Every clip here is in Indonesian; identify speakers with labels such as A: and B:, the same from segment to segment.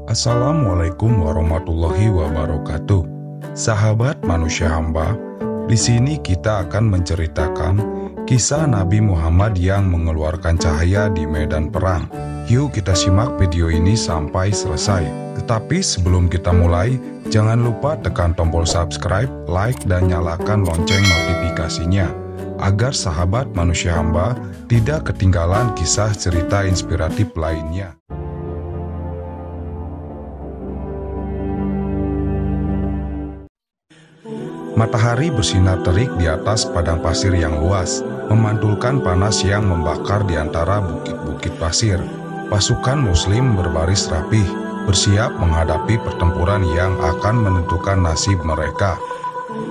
A: Assalamualaikum warahmatullahi wabarakatuh. Sahabat manusia hamba, di sini kita akan menceritakan kisah Nabi Muhammad yang mengeluarkan cahaya di medan perang. Yuk kita simak video ini sampai selesai. Tetapi sebelum kita mulai, jangan lupa tekan tombol subscribe, like, dan nyalakan lonceng notifikasinya, agar sahabat manusia hamba tidak ketinggalan kisah cerita inspiratif lainnya. Matahari bersinar terik di atas padang pasir yang luas, memantulkan panas yang membakar di antara bukit-bukit pasir. Pasukan Muslim berbaris rapih, bersiap menghadapi pertempuran yang akan menentukan nasib mereka.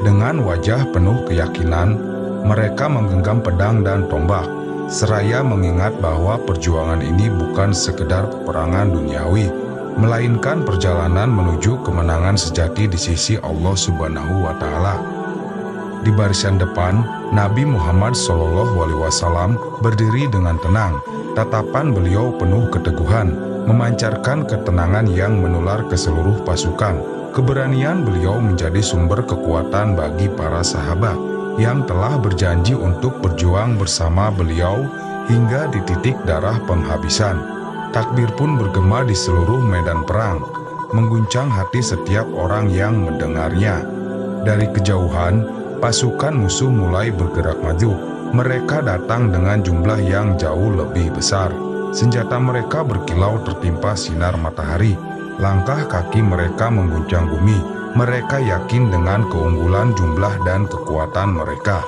A: Dengan wajah penuh keyakinan, mereka menggenggam pedang dan tombak, seraya mengingat bahwa perjuangan ini bukan sekedar peperangan duniawi, melainkan perjalanan menuju kemenangan sejati di sisi Allah Subhanahu wa Ta'ala. Di barisan depan, Nabi Muhammad SAW berdiri dengan tenang. Tatapan beliau penuh keteguhan, memancarkan ketenangan yang menular ke seluruh pasukan. Keberanian beliau menjadi sumber kekuatan bagi para sahabat yang telah berjanji untuk berjuang bersama beliau hingga di titik darah penghabisan. Takbir pun bergema di seluruh medan perang, mengguncang hati setiap orang yang mendengarnya. Dari kejauhan, pasukan musuh mulai bergerak maju. Mereka datang dengan jumlah yang jauh lebih besar. Senjata mereka berkilau tertimpa sinar matahari. Langkah kaki mereka mengguncang bumi. Mereka yakin dengan keunggulan jumlah dan kekuatan mereka.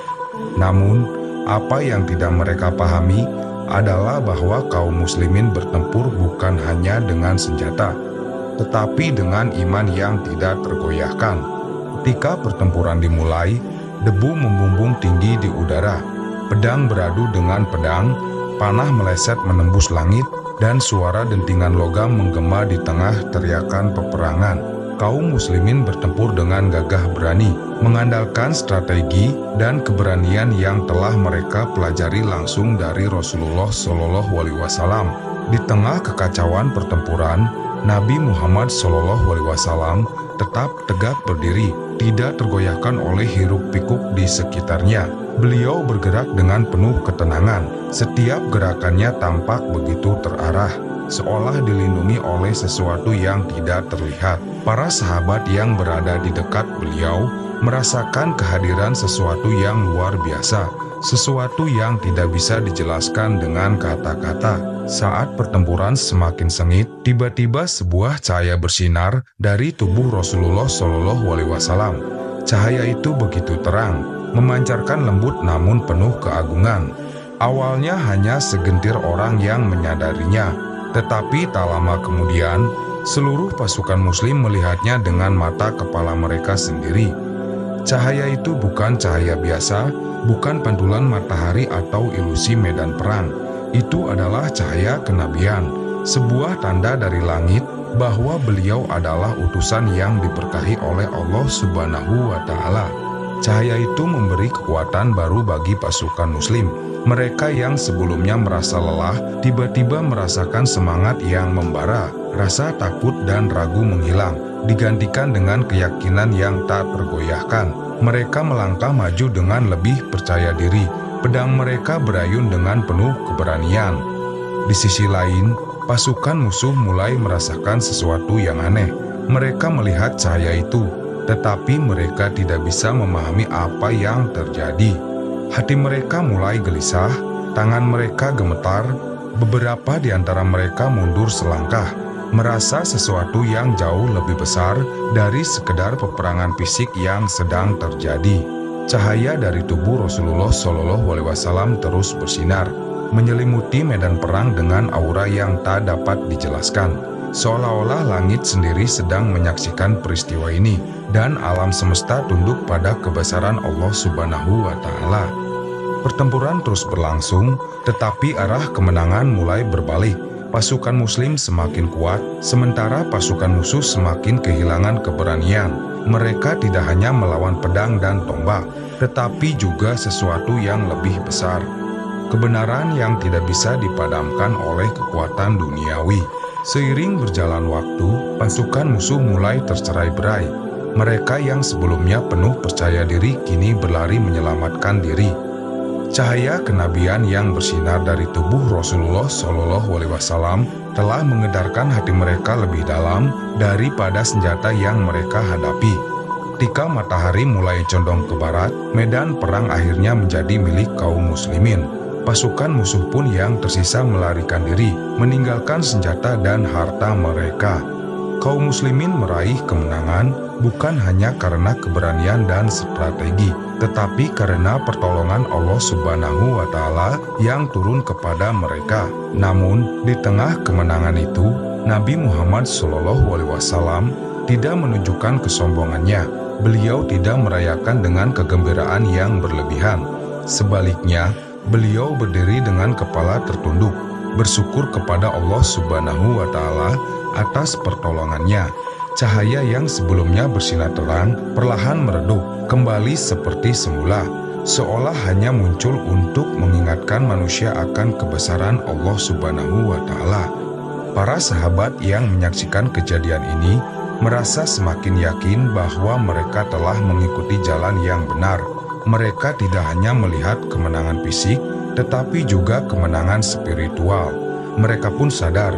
A: Namun, apa yang tidak mereka pahami adalah bahwa kaum muslimin bertempur bukan hanya dengan senjata, tetapi dengan iman yang tidak tergoyahkan. Ketika pertempuran dimulai, debu membumbung tinggi di udara, pedang beradu dengan pedang, panah meleset menembus langit, dan suara dentingan logam menggema di tengah teriakan peperangan. Kaum muslimin bertempur dengan gagah berani, mengandalkan strategi dan keberanian yang telah mereka pelajari langsung dari Rasulullah SAW. Di tengah kekacauan pertempuran, Nabi Muhammad SAW tetap tegak berdiri, tidak tergoyahkan oleh hiruk-pikuk di sekitarnya. Beliau bergerak dengan penuh ketenangan. Setiap gerakannya tampak begitu terarah, seolah dilindungi oleh sesuatu yang tidak terlihat. Para sahabat yang berada di dekat beliau merasakan kehadiran sesuatu yang luar biasa, sesuatu yang tidak bisa dijelaskan dengan kata-kata. Saat pertempuran semakin sengit, tiba-tiba sebuah cahaya bersinar dari tubuh Rasulullah SAW. Cahaya itu begitu terang, memancarkan lembut namun penuh keagungan. Awalnya hanya segelintir orang yang menyadarinya, tetapi tak lama kemudian, seluruh pasukan muslim melihatnya dengan mata kepala mereka sendiri. Cahaya itu bukan cahaya biasa, bukan pantulan matahari atau ilusi medan perang. Itu adalah cahaya kenabian, sebuah tanda dari langit bahwa beliau adalah utusan yang diberkahi oleh Allah Subhanahu wa Ta'ala. Cahaya itu memberi kekuatan baru bagi pasukan muslim. Mereka yang sebelumnya merasa lelah, tiba-tiba merasakan semangat yang membara. Rasa takut dan ragu menghilang, digantikan dengan keyakinan yang tak tergoyahkan. Mereka melangkah maju dengan lebih percaya diri. Pedang mereka berayun dengan penuh keberanian. Di sisi lain, pasukan musuh mulai merasakan sesuatu yang aneh. Mereka melihat cahaya itu, tetapi mereka tidak bisa memahami apa yang terjadi. Hati mereka mulai gelisah, tangan mereka gemetar, beberapa di antara mereka mundur selangkah, merasa sesuatu yang jauh lebih besar dari sekedar peperangan fisik yang sedang terjadi. Cahaya dari tubuh Rasulullah SAW terus bersinar, menyelimuti medan perang dengan aura yang tak dapat dijelaskan. Seolah-olah langit sendiri sedang menyaksikan peristiwa ini, dan alam semesta tunduk pada kebesaran Allah Subhanahu wa Ta'ala. Pertempuran terus berlangsung, tetapi arah kemenangan mulai berbalik. Pasukan muslim semakin kuat, sementara pasukan musuh semakin kehilangan keberanian. Mereka tidak hanya melawan pedang dan tombak, tetapi juga sesuatu yang lebih besar. Kebenaran yang tidak bisa dipadamkan oleh kekuatan duniawi. Seiring berjalan waktu, pasukan musuh mulai tercerai-berai. Mereka yang sebelumnya penuh percaya diri kini berlari menyelamatkan diri. Cahaya kenabian yang bersinar dari tubuh Rasulullah Shallallahu Alaihi Wasallam telah mengedarkan hati mereka lebih dalam daripada senjata yang mereka hadapi. Ketika matahari mulai condong ke barat, medan perang akhirnya menjadi milik kaum muslimin. Pasukan musuh pun yang tersisa melarikan diri, meninggalkan senjata dan harta mereka. Kaum muslimin meraih kemenangan bukan hanya karena keberanian dan strategi, tetapi karena pertolongan Allah Subhanahu wa Ta'ala yang turun kepada mereka. Namun, di tengah kemenangan itu, Nabi Muhammad SAW tidak menunjukkan kesombongannya. Beliau tidak merayakan dengan kegembiraan yang berlebihan. Sebaliknya, beliau berdiri dengan kepala tertunduk, bersyukur kepada Allah Subhanahu wa Ta'ala atas pertolongannya. Cahaya yang sebelumnya bersinar terang perlahan meredup, kembali seperti semula, seolah hanya muncul untuk mengingatkan manusia akan kebesaran Allah Subhanahu wa Ta'ala. Para sahabat yang menyaksikan kejadian ini merasa semakin yakin bahwa mereka telah mengikuti jalan yang benar. Mereka tidak hanya melihat kemenangan fisik, tetapi juga kemenangan spiritual. Mereka pun sadar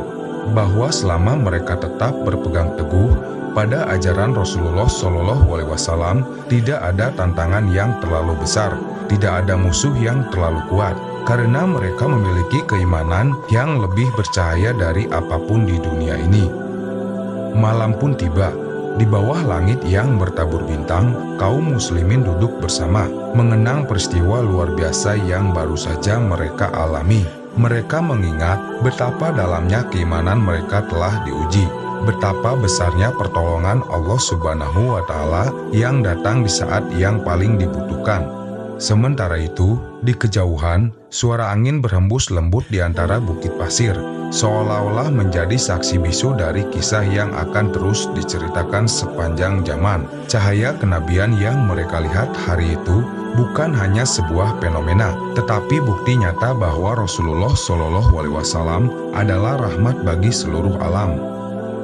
A: bahwa selama mereka tetap berpegang teguh pada ajaran Rasulullah SAW, tidak ada tantangan yang terlalu besar, tidak ada musuh yang terlalu kuat, karena mereka memiliki keimanan yang lebih bercahaya dari apapun di dunia ini. Malam pun tiba. Di bawah langit yang bertabur bintang, kaum muslimin duduk bersama, mengenang peristiwa luar biasa yang baru saja mereka alami. Mereka mengingat betapa dalamnya keimanan mereka telah diuji, betapa besarnya pertolongan Allah Subhanahu wa Ta'ala yang datang di saat yang paling dibutuhkan. Sementara itu, di kejauhan, suara angin berhembus lembut di antara bukit pasir, seolah-olah menjadi saksi bisu dari kisah yang akan terus diceritakan sepanjang zaman. Cahaya kenabian yang mereka lihat hari itu bukan hanya sebuah fenomena, tetapi bukti nyata bahwa Rasulullah SAW adalah rahmat bagi seluruh alam.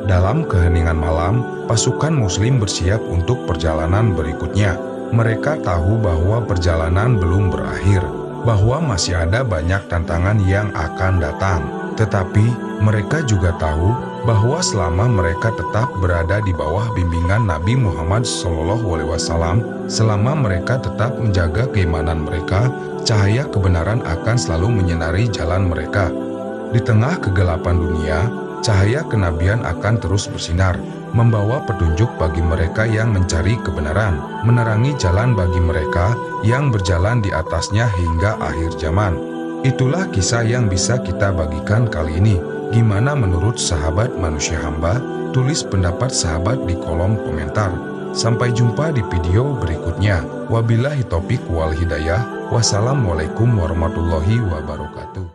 A: Dalam keheningan malam, pasukan muslim bersiap untuk perjalanan berikutnya. Mereka tahu bahwa perjalanan belum berakhir, bahwa masih ada banyak tantangan yang akan datang. Tetapi mereka juga tahu bahwa selama mereka tetap berada di bawah bimbingan Nabi Muhammad SAW, selama mereka tetap menjaga keimanan mereka, cahaya kebenaran akan selalu menyinari jalan mereka. Di tengah kegelapan dunia, cahaya kenabian akan terus bersinar, membawa petunjuk bagi mereka yang mencari kebenaran, menerangi jalan bagi mereka yang berjalan di atasnya hingga akhir zaman. Itulah kisah yang bisa kita bagikan kali ini. Gimana menurut sahabat manusia hamba? Tulis pendapat sahabat di kolom komentar. Sampai jumpa di video berikutnya. Wabillahi taufiq wal hidayah. Wassalamualaikum warahmatullahi wabarakatuh.